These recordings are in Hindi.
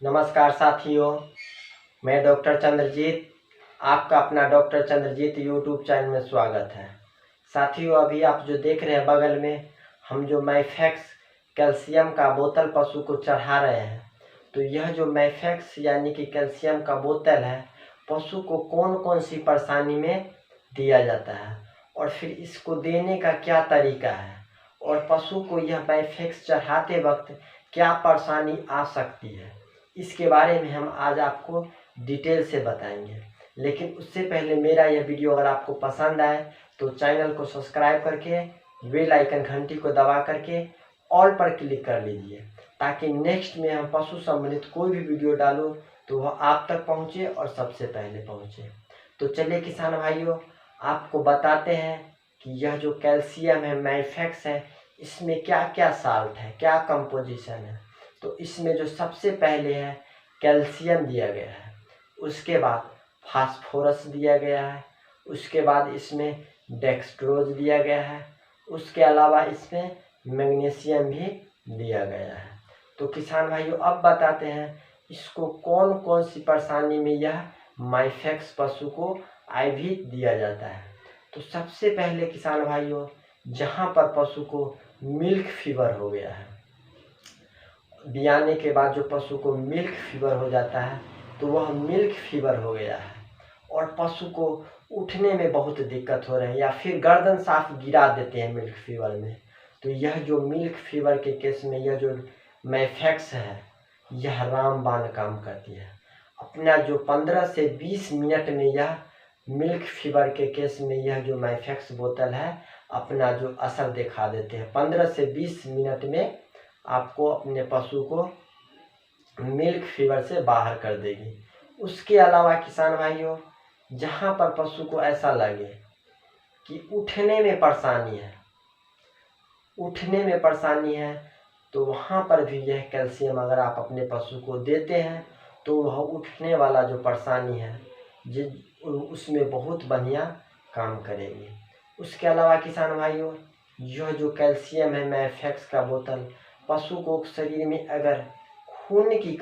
नमस्कार साथियों, मैं डॉक्टर चंद्रजीत, आपका अपना डॉक्टर चंद्रजीत यूट्यूब चैनल में स्वागत है। साथियों, अभी आप जो देख रहे हैं बगल में, हम जो मैफेक्स कैल्शियम का बोतल पशु को चढ़ा रहे हैं। तो यह जो मैफेक्स यानी कि कैल्शियम का बोतल है, पशु को कौन कौन सी परेशानी में दिया जाता है और फिर इसको देने का क्या तरीका है, और पशु को यह मैफेक्स चढ़ाते वक्त क्या परेशानी आ सकती है, इसके बारे में हम आज आपको डिटेल से बताएंगे। लेकिन उससे पहले मेरा यह वीडियो अगर आपको पसंद आए तो चैनल को सब्सक्राइब करके बेल आइकन घंटी को दबा करके ऑल पर क्लिक कर लीजिए, ताकि नेक्स्ट में हम पशु संबंधित कोई भी वीडियो डालूं तो वह आप तक पहुंचे और सबसे पहले पहुंचे। तो चलिए किसान भाइयों, आपको बताते हैं कि यह जो कैल्शियम है, मैफेक्स है, इसमें क्या क्या साल्ट है, क्या कंपोजिशन है। तो इसमें जो सबसे पहले है कैल्शियम दिया गया है, उसके बाद फास्फोरस दिया गया है, उसके बाद इसमें डेक्सट्रोज दिया गया है, उसके अलावा इसमें मैग्नीशियम भी दिया गया है। तो किसान भाइयों, अब बताते हैं इसको कौन कौन सी परेशानी में यह मैफेक्स पशु को आईवी दिया जाता है। तो सबसे पहले किसान भाइयों, जहाँ पर पशु को मिल्क फीवर हो गया है, बियाने के बाद जो पशु को मिल्क फीवर हो जाता है, तो वह मिल्क फीवर हो गया है और पशु को उठने में बहुत दिक्कत हो रही है या फिर गर्दन साफ गिरा देते हैं मिल्क फीवर में। तो यह जो मिल्क फीवर के केस में यह जो मैफेक्स है, यह रामबाण काम करती है। अपना जो 15 से 20 मिनट में यह मिल्क फीवर के केस में यह जो मैफेक्स बोतल है अपना जो असर दिखा देते हैं। 15 से 20 मिनट में आपको अपने पशु को मिल्क फीवर से बाहर कर देगी। उसके अलावा किसान भाइयों, जहाँ पर पशु को ऐसा लगे कि उठने में परेशानी है, तो वहाँ पर भी यह कैल्शियम अगर आप अपने पशु को देते हैं तो वह उठने वाला जो परेशानी है उसमें बहुत बढ़िया काम करेगी। उसके अलावा किसान भाइयों, यह जो कैल्शियम है मैफेक्स का बोतल, पशु को शरीर में अगर खून की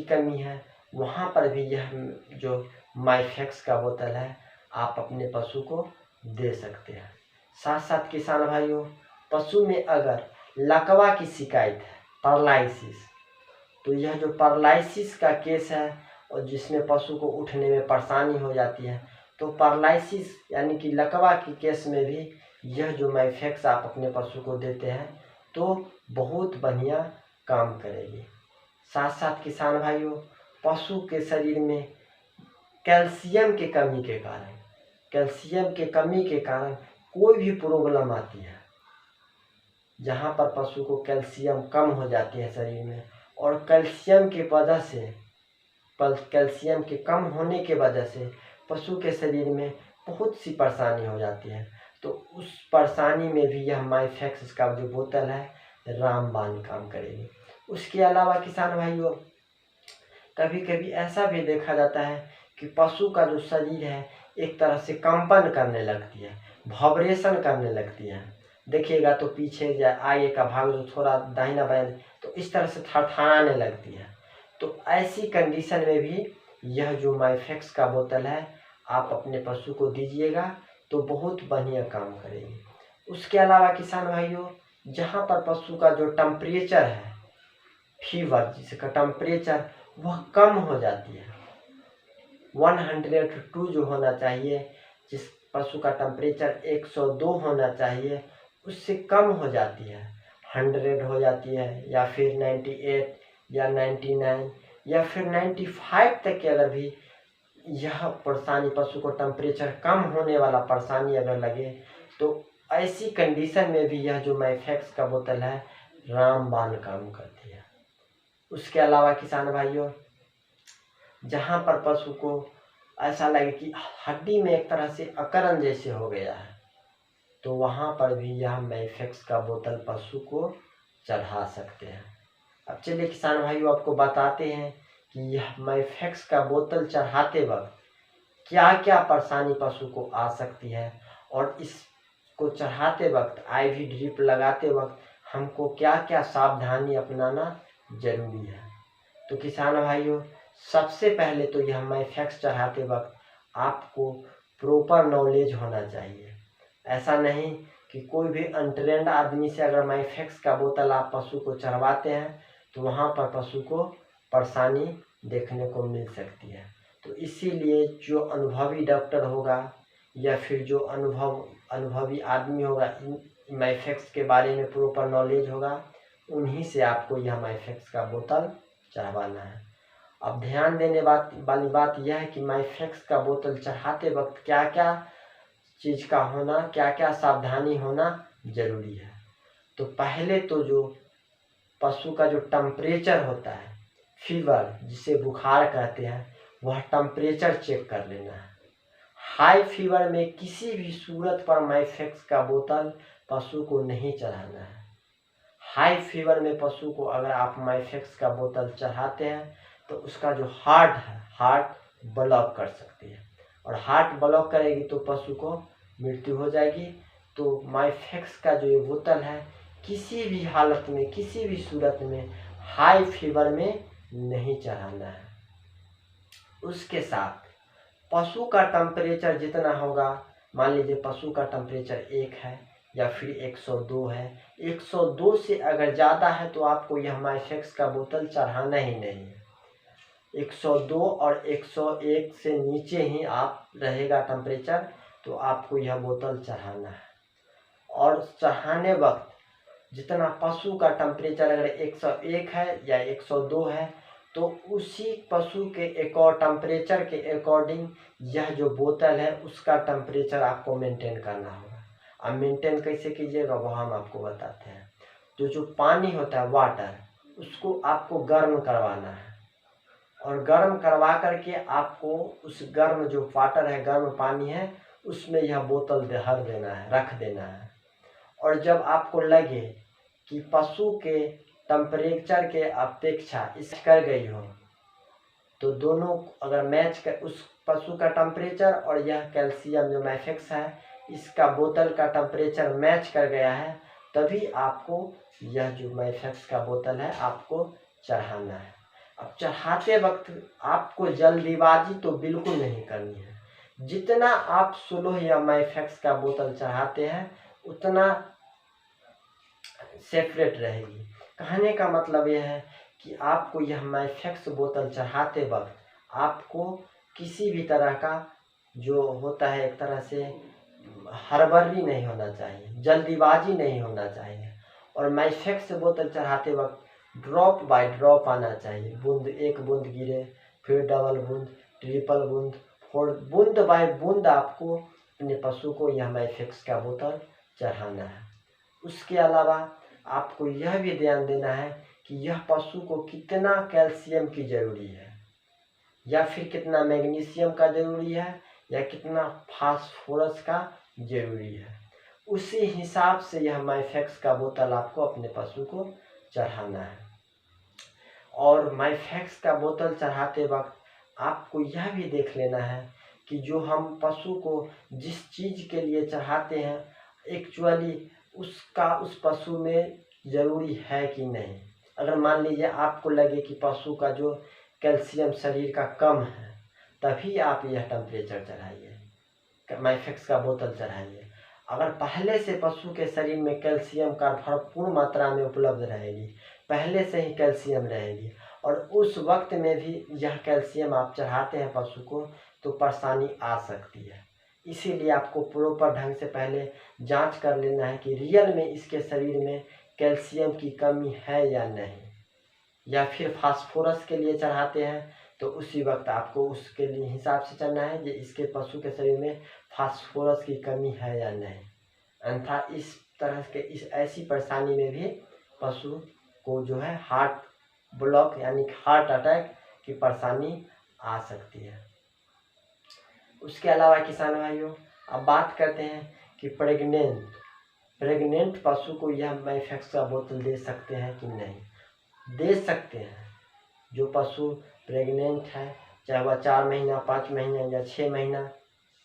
कमी है, वहाँ पर भी यह जो मैफेक्स का बोतल है आप अपने पशु को दे सकते हैं। साथ साथ किसान भाइयों, पशु में अगर लकवा की शिकायत है, पैरालिसिस, तो यह जो पैरालिसिस का केस है और जिसमें पशु को उठने में परेशानी हो जाती है, तो पैरालिसिस यानी कि लकवा के केस में भी यह जो मैफेक्स आप अपने पशु को देते हैं तो बहुत बढ़िया काम करेगी। साथ साथ किसान भाइयों, पशु के शरीर में कैल्शियम की कमी के कारण कोई भी प्रॉब्लम आती है, जहाँ पर पशु को कैल्शियम कम हो जाती है शरीर में, और कैल्शियम के कम होने के वजह से पशु के शरीर में बहुत सी परेशानी हो जाती है। तो उस परेशानी में भी यह मैफेक्स का जो बोतल है रामबाण काम करेगी। उसके अलावा किसान भाइयों, कभी कभी ऐसा भी देखा जाता है कि पशु का जो शरीर है एक तरह से कंपन करने लगती है, वाइब्रेशन करने लगती है। देखिएगा तो पीछे आगे का भाग जो थोड़ा दाहिना बायां, तो इस तरह से थरथराने लगती है। तो ऐसी कंडीशन में भी यह जो मैफेक्स का बोतल है आप अपने पशु को दीजिएगा तो बहुत बढ़िया काम करेगी। उसके अलावा किसान भाइयों, जहाँ पर पशु का जो टेम्परेचर है, फीवर जिसका टेम्परेचर वह कम हो जाती है, 102 जो होना चाहिए, जिस पशु का टेम्परेचर 102 होना चाहिए, उससे कम हो जाती है, 100 हो जाती है, या फिर 98 या 99 या फिर 95 तक के अगर भी यह परेशानी पशु को टेम्परेचर कम होने वाला परेशानी अगर लगे, तो ऐसी कंडीशन में भी यह जो मैफेक्स का बोतल है रामबाण काम करती है। उसके अलावा किसान भाइयों, जहाँ पर पशु को ऐसा लगे कि हड्डी में एक तरह से अकड़न जैसे हो गया है, तो वहाँ पर भी यह मैफेक्स का बोतल पशु को चढ़ा सकते हैं। अब चलिए किसान भाइयों, आपको बताते हैं कि यह मैफेक्स का बोतल चढ़ाते वक्त क्या क्या परेशानी पशु को आ सकती है, और इसको चढ़ाते वक्त आईवी ड्रिप लगाते वक्त हमको क्या क्या सावधानी अपनाना जरूरी है। तो किसान भाइयों, सबसे पहले तो यह माइफेक्स चढ़ाते वक्त आपको प्रॉपर नॉलेज होना चाहिए। ऐसा नहीं कि कोई भी अनट्रेंड आदमी से अगर माइफेक्स का बोतल आप पशु को चढ़वाते हैं तो वहाँ पर पशु को परेशानी देखने को मिल सकती है। तो इसीलिए जो अनुभवी डॉक्टर होगा या फिर जो अनुभवी आदमी होगा, इन माइफेक्स के बारे में प्रॉपर नॉलेज होगा, उन्हीं से आपको यह माइफेक्स का बोतल चढ़वाना है। अब ध्यान देने वाली बात यह है कि माइफेक्स का बोतल चढ़ाते वक्त क्या क्या चीज़ का होना, क्या क्या सावधानी होना जरूरी है। तो पहले तो जो पशु का जो टेम्परेचर होता है, फीवर जिसे बुखार कहते हैं, वह टेम्परेचर चेक कर लेना है। हाई फीवर में किसी भी सूरत पर माइफेक्स का बोतल पशु को नहीं चढ़ाना है। हाई फीवर में पशु को अगर आप माइफेक्स का बोतल चढ़ाते हैं तो उसका जो हार्ट है, हार्ट ब्लॉक कर सकती है, और हार्ट ब्लॉक करेगी तो पशु को मृत्यु हो जाएगी। तो माइफेक्स का जो ये बोतल है, किसी भी हालत में, किसी भी सूरत में हाई फीवर में नहीं चढ़ाना है। उसके साथ पशु का टेम्परेचर जितना होगा, मान लीजिए पशु का टेम्परेचर 1 है या फिर 102 है, 102 से अगर ज़्यादा है तो आपको यह माइफेक्स का बोतल चढ़ाना ही नहीं है। 102 और 101 से नीचे ही आप रहेगा टेम्परेचर तो आपको यह बोतल चढ़ाना है। और चढ़ाने वक्त जितना पशु का टेम्परेचर अगर 101 है या 102 है तो उसी पशु के टेम्परेचर के अकॉर्डिंग यह जो बोतल है उसका टेम्परेचर आपको मेंटेन करना होगा। अब मेंटेन कैसे कीजिएगा वो हम आपको बताते हैं। जो पानी होता है, वाटर, उसको आपको गर्म करवाना है, और गर्म करवा करके आपको उस गर्म जो वाटर है, गर्म पानी है, उसमें यह बोतल धर देना है, रख देना है। और जब आपको लगे कि पशु के टेम्परेचर के अपेक्षा इस कर गई हो, तो दोनों अगर मैच कर, उस पशु का टेम्परेचर और यह कैल्शियम जो माइफेक्स है, इसका बोतल का टेम्परेचर मैच कर गया है, तभी आपको यह जो माइफेक्स का बोतल है आपको चढ़ाना है। अब चढ़ाते वक्त आपको जल्दीबाजी तो बिल्कुल नहीं करनी है। जितना आप स्लो या माइफेक्स का बोतल चढ़ाते हैं उतना सेपरेट रहेगी। कहने का मतलब यह है कि आपको यह माइफेक्स बोतल चढ़ाते वक्त आपको किसी भी तरह का जो होता है, एक तरह से हड़बड़ी नहीं होना चाहिए, जल्दीबाजी नहीं होना चाहिए। और माइफेक्स बोतल चढ़ाते वक्त ड्रॉप बाय ड्रॉप आना चाहिए। बूंद, एक बूंद गिरे, फिर डबल बूंद, ट्रिपल बूंद, और बूंद बाय बूंद आपको अपने पशु को यह माइफेक्स का बोतल चढ़ाना है। उसके अलावा आपको यह भी ध्यान देना है कि यह पशु को कितना कैल्शियम की जरूरी है, या फिर कितना मैग्नीशियम का जरूरी है, या कितना फास्फोरस का जरूरी है। उसी हिसाब से यह माइफेक्स का बोतल आपको अपने पशु को चढ़ाना है। और माइफेक्स का बोतल चढ़ाते वक्त आपको यह भी देख लेना है कि जो हम पशु को जिस चीज़ के लिए चढ़ाते हैं एक्चुअली उसका उस पशु में ज़रूरी है कि नहीं। अगर मान लीजिए आपको लगे कि पशु का जो कैल्शियम शरीर का कम है, तभी आप यह टेम्परेचर चढ़ाइए, माइफेक्स का बोतल चढ़ाइए। अगर पहले से पशु के शरीर में कैल्शियम का भरपूर मात्रा में उपलब्ध रहेगी, पहले से ही कैल्शियम रहेगी, और उस वक्त में भी यह कैल्शियम आप चढ़ाते हैं पशु को, तो परेशानी आ सकती है। इसीलिए आपको प्रॉपर ढंग से पहले जांच कर लेना है कि रियल में इसके शरीर में कैल्शियम की कमी है या नहीं। या फिर फास्फोरस के लिए चढ़ाते हैं तो उसी वक्त आपको उसके लिए हिसाब से चलना है कि इसके पशु के शरीर में फास्फोरस की कमी है या नहीं। अन्यथा इस तरह के ऐसी परेशानी में भी पशु को जो है हार्ट ब्लॉक यानी हार्ट अटैक की परेशानी आ सकती है। उसके अलावा किसान भाइयों, अब बात करते हैं कि प्रेग्नेंट पशु को यह माइफेक्स का बोतल दे सकते हैं कि नहीं। दे सकते हैं। जो पशु प्रेग्नेंट है, चाहे वह 4 महीना, 5 महीना या 6 महीना,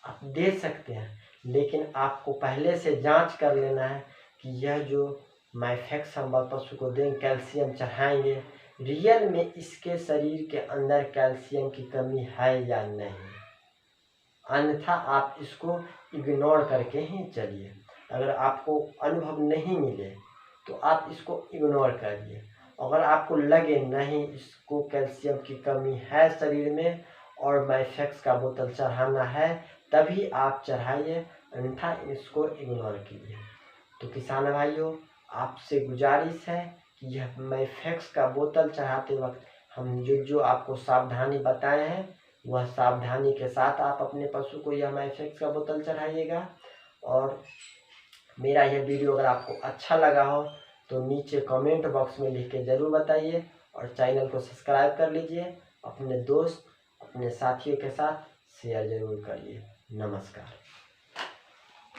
आप दे सकते हैं, लेकिन आपको पहले से जांच कर लेना है कि यह जो माइफेक्स हम पशु को देंगे, कैल्शियम चढ़ाएंगे, रियल में इसके शरीर के अंदर कैल्शियम की कमी है या नहीं, अन्यथा आप इसको इग्नोर करके ही चलिए। अगर आपको अनुभव नहीं मिले तो आप इसको इग्नोर करिए। अगर आपको लगे नहीं इसको कैल्शियम की कमी है शरीर में और मैफेक्स का बोतल चढ़ाना है, तभी आप चढ़ाइए, अन्यथा इसको इग्नोर कीजिए। तो किसान भाइयों, आपसे गुजारिश है कि यह मैफेक्स का बोतल चढ़ाते वक्त हम जो आपको सावधानी बताए हैं, वह सावधानी के साथ आप अपने पशु को यह मैफेक्स का बोतल चढ़ाइएगा। और मेरा यह वीडियो अगर आपको अच्छा लगा हो तो नीचे कमेंट बॉक्स में लिख के ज़रूर बताइए और चैनल को सब्सक्राइब कर लीजिए। अपने दोस्त, अपने साथियों के साथ शेयर ज़रूर करिए। नमस्कार।